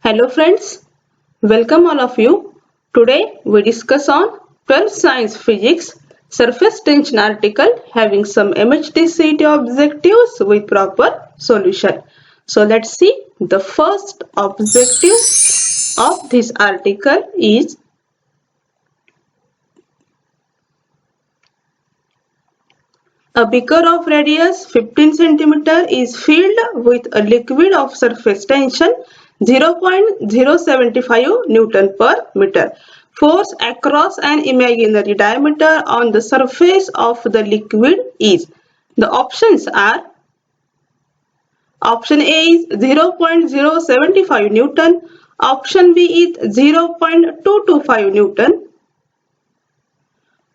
Hello friends, welcome all of you. Today we discuss on 12th Science Physics Surface Tension article having some MHDCT objectives with proper solution. So let's see, the first objective of this article is a beaker of radius 15 cm is filled with a liquid of surface tension 0.075 Newton per meter. Force across an imaginary diameter on the surface of the liquid is. The options are option A is 0.075 Newton, option B is 0.225 Newton,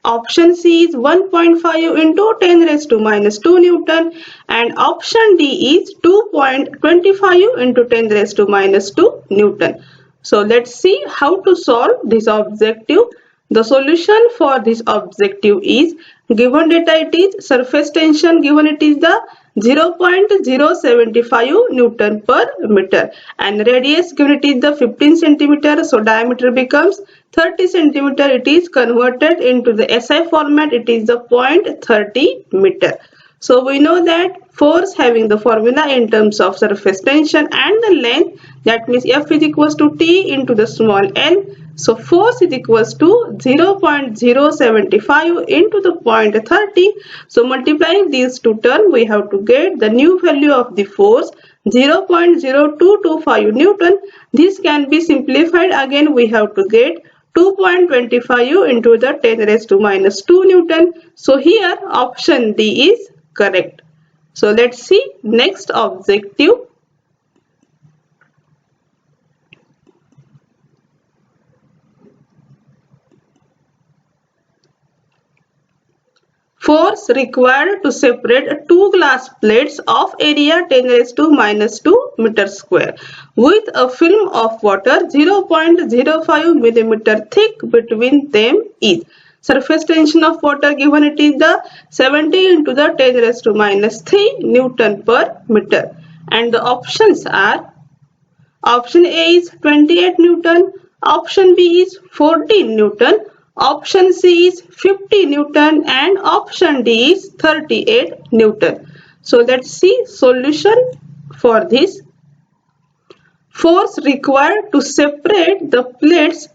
option C is 1.5 into 10 raised to minus 2 Newton and option D is 2.25 into 10 raised to minus 2 Newton. So let's see how to solve this objective. The solution for this objective is given data it is surface tension given it is the 0.075 Newton per meter and radius given it is the 15 centimeter, so diameter becomes 30 centimeter. It is converted into the SI format, it is the 0.30 meter. So we know that force having the formula in terms of surface tension and the length, that means F is equals to T into the small l. So force is equals to 0.075 into the 0.30. So multiplying these two terms, we have to get the new value of the force 0.0225 Newton. This can be simplified. Again, we have to get 2.25 into the 10 raised to minus 2 Newton. So here option D is correct. So let's see next objective. Force required to separate two glass plates of area 10 raised to minus 2 meter square with a film of water 0.05 millimeter thick between them is. Surface tension of water given it is the 70 into the 10 raised to minus 3 Newton per meter and the options are option A is 28 Newton, option B is 14 Newton, option C is 50 Newton and option D is 38 Newton. So let's see solution for this. Force required to separate the plates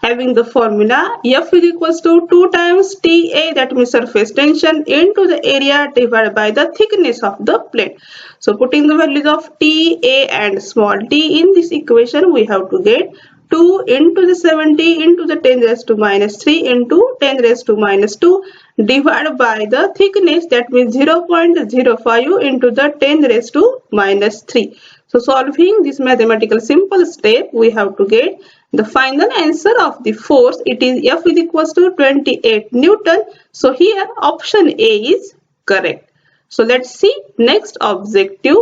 having the formula F is equals to 2 times TA, that means surface tension, into the area divided by the thickness of the plate. So putting the values of TA and small t in this equation, we have to get 2 into the 70 into the 10 raised to minus 3 into 10 raised to minus 2 divided by the thickness, that means 0.05 into the 10 raised to minus 3. So solving this mathematical simple step, we have to get the final answer of the force. It is F is equals to 28 Newton. So here option A is correct. So let's see next objective.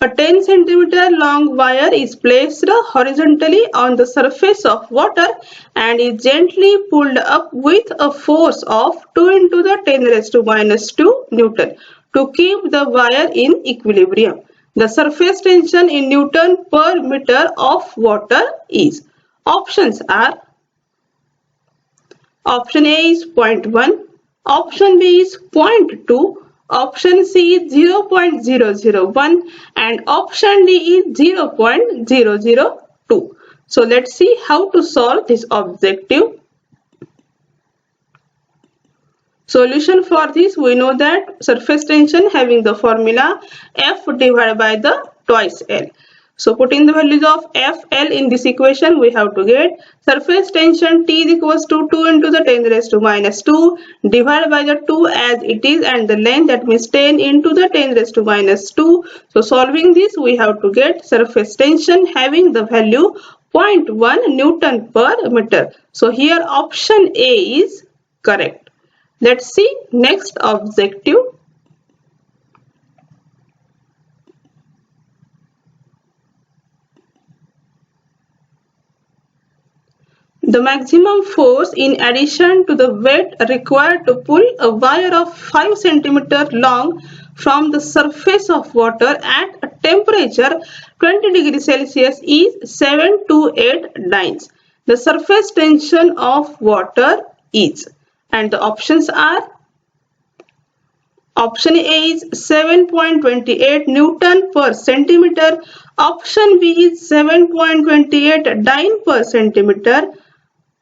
A 10 centimeter long wire is placed horizontally on the surface of water and is gently pulled up with a force of 2 into the 10 raised to minus 2 Newton to keep the wire in equilibrium. The surface tension in Newton per meter of water is. Options are option A is 0.1, option B is 0.2, option C is 0.001 and option D is 0.002. So let's see how to solve this objective. Solution for this, we know that surface tension having the formula F divided by the twice L. So putting the values of F, L in this equation, we have to get surface tension T is equals to 2 into the 10 raised to minus 2 divided by the 2 as it is and the length, that means 10 into the 10 raised to minus 2. So solving this, we have to get surface tension having the value 0.1 Newton per meter. So here option A is correct. Let's see next objective. The maximum force in addition to the weight required to pull a wire of 5 centimeter long from the surface of water at a temperature 20 degrees Celsius is 7 to 8 dynes. The surface tension of water is, and the options are: option A is 7.28 Newton per centimeter, option B is 7.28 dyne per centimeter,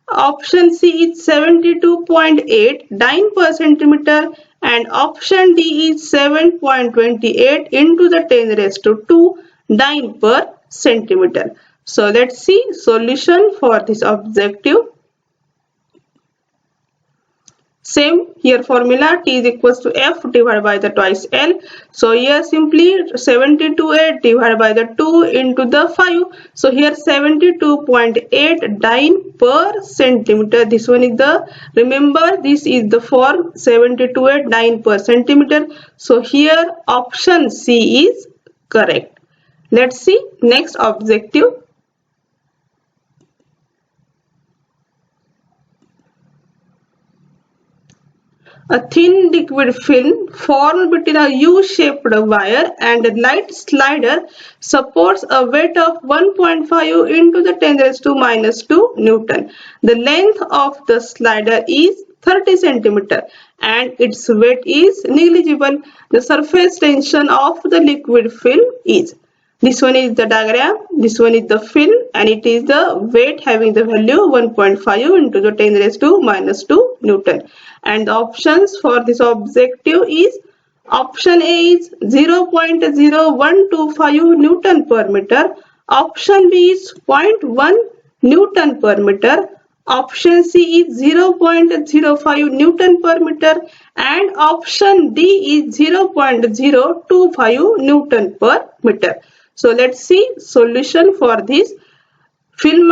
option C is 72.8 dyne per centimeter, and option D is 7.28 into the 10 raised to 2 dyne per centimeter. So let's see solution for this objective. Same here formula, T is equals to F divided by the twice L. So here simply 72.8 divided by the 2 into the 5. So here 72.8 dyne per centimeter. This one is the, remember this is the form 72.8 dyne per centimeter. So here option C is correct. Let's see next objective. A thin liquid film formed between a U-shaped wire and a light slider supports a weight of 1.5 into the 10 raised to minus 2 Newton. The length of the slider is 30 centimeter and its weight is negligible. The surface tension of the liquid film is. This one is the diagram, this one is the film, and it is the weight having the value 1.5 into the 10 raised to minus 2 Newton. And the options for this objective is: option A is 0.0125 Newton per meter, option B is 0.1 Newton per meter, option C is 0.05 Newton per meter, and option D is 0.025 Newton per meter. So let's see solution for this film.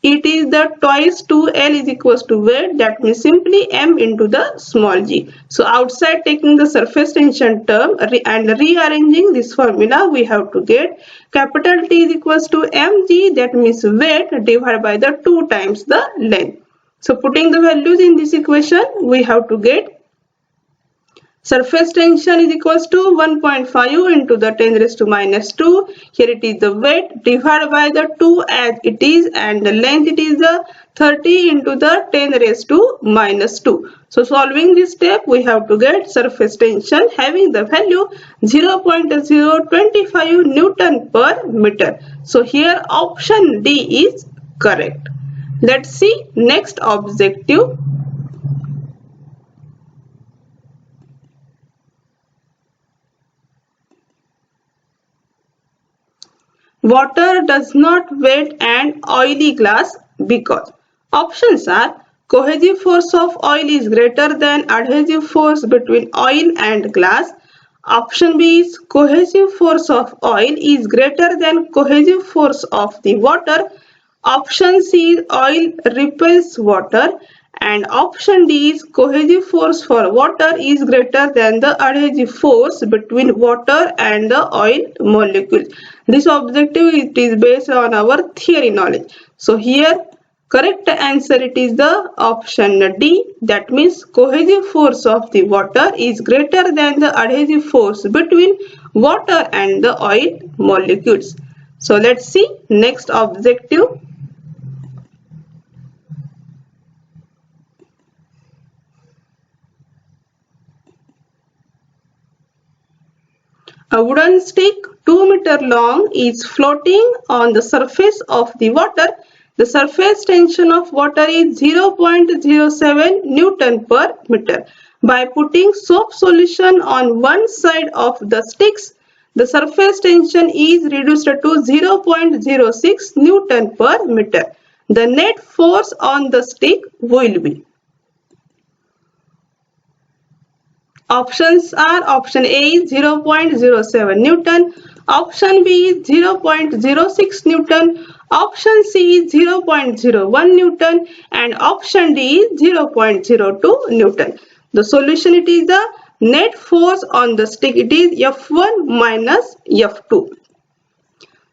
It is the twice 2L is equals to weight, that means simply M into the small g. So outside taking the surface tension term and rearranging this formula, we have to get capital T is equals to mg, that means weight divided by the 2 times the length. So putting the values in this equation, we have to get surface tension is equals to 1.5 into the 10 raised to minus 2. Here it is the weight divided by the 2 as it is, and the length it is the 30 into the 10 raised to minus 2. So solving this step, we have to get surface tension having the value 0.025 Newton per meter. So here option D is correct. Let's see next objective. Water does not wet an oily glass because. Options are: cohesive force of oil is greater than adhesive force between oil and glass. Option B is cohesive force of oil is greater than cohesive force of the water. Option C is oil repels water. And option D is cohesive force for water is greater than the adhesive force between water and the oil molecules. This objective it is based on our theory knowledge. So here correct answer it is the option D, that means cohesive force of the water is greater than the adhesive force between water and the oil molecules. So let's see next objective. A wooden stick 2 meters long is floating on the surface of the water. The surface tension of water is 0.07 Newton per meter. By putting soap solution on one side of the sticks, the surface tension is reduced to 0.06 Newton per meter. The net force on the stick will be. Options are: option A is 0.07 Newton, option B is 0.06 Newton, option C is 0.01 Newton, and option D is 0.02 Newton. The solution it is the net force on the stick, it is F1 minus F2.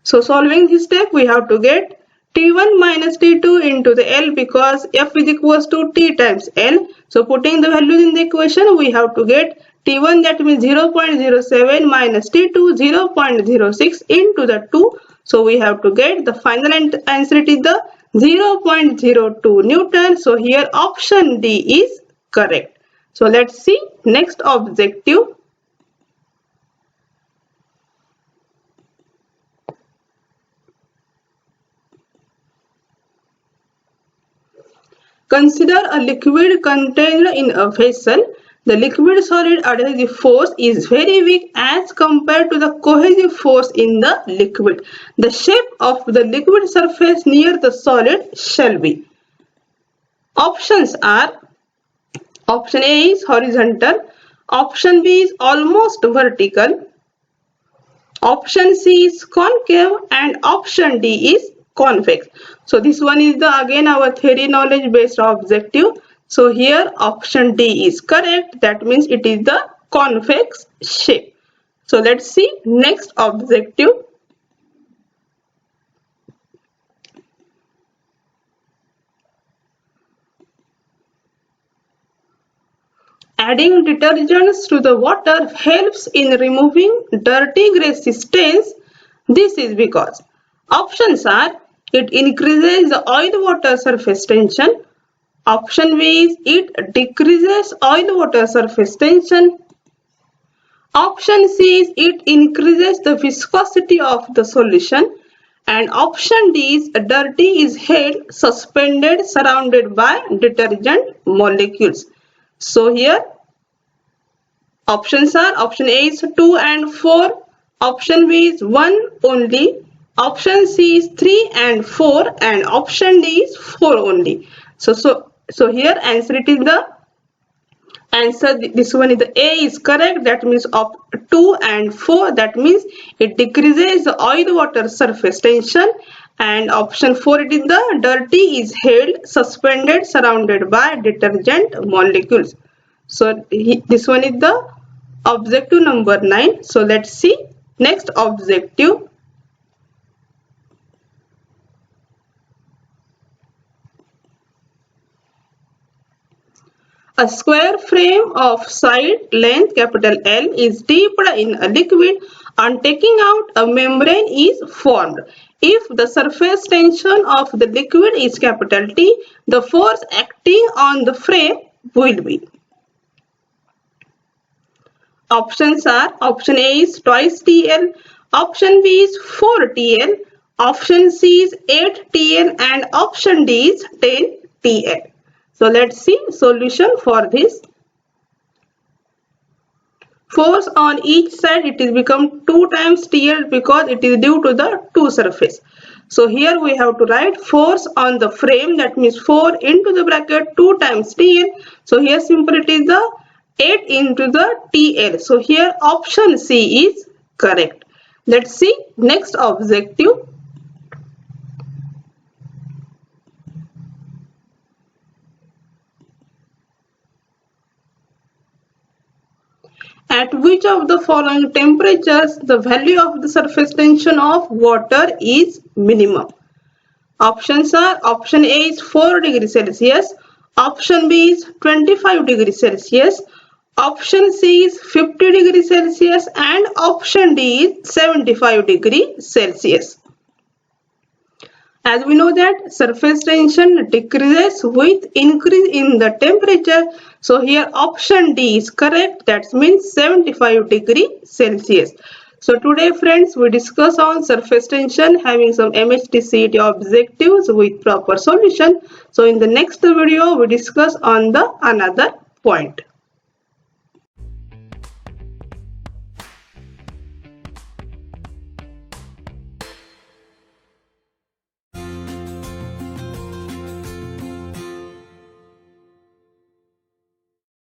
So solving this step, we have to get T1 minus T2 into the L because F is equals to T times L. So putting the values in the equation, we have to get T1, that means 0.07 minus T2 0.06 into the 2. So we have to get the final answer, it is the 0.02 Newton. So here option D is correct. So let's see next objective. Consider a liquid contained in a vessel. The liquid solid adhesive force is very weak as compared to the cohesive force in the liquid. The shape of the liquid surface near the solid shall be. Options are: option A is horizontal, option B is almost vertical, option C is concave, and option D is convex. So this one is the again our theory knowledge based objective. So here option D is correct, that means it is the convex shape. So let's see next objective. Adding detergents to the water helps in removing dirty greasy stains. This is because options are: it increases the oil-water surface tension. Option B is it decreases oil-water surface tension. Option C is it increases the viscosity of the solution. And option D is dirty is held suspended surrounded by detergent molecules. So here options are: option A is 2 and 4, option B is 1 only, option C is 3 and 4, and option D is 4 only. So here answer, it is the answer, this one is the A is correct, that means of 2 and 4, that means it decreases the oil water surface tension, and option 4 it is the dirty is held suspended surrounded by detergent molecules. So this one is the objective number 9. So let's see next objective. A square frame of side length capital L is dipped in a liquid. On taking out, a membrane is formed. If the surface tension of the liquid is capital T, the force acting on the frame will be. Options are: option A is twice TL, option B is 4 TL, option C is 8 TL, and option D is 10 TL. So let's see solution for this. Force on each side, it is become 2 times TL because it is due to the 2 surface. So here we have to write force on the frame, that means 4 into the bracket 2 times TL. So here simply it is the 8 into the TL. So here option C is correct. Let's see next objective. At which of the following temperatures the value of the surface tension of water is minimum? Options are: option A is 4 degrees Celsius, option B is 25 degrees Celsius, option C is 50 degrees Celsius, and option D is 75 degrees Celsius. As we know that surface tension decreases with increase in the temperature. So here option D is correct, that means 75 degrees Celsius. So today friends, we discuss on surface tension having some MHT CET objectives with proper solution. So in the next video we discuss on the another point.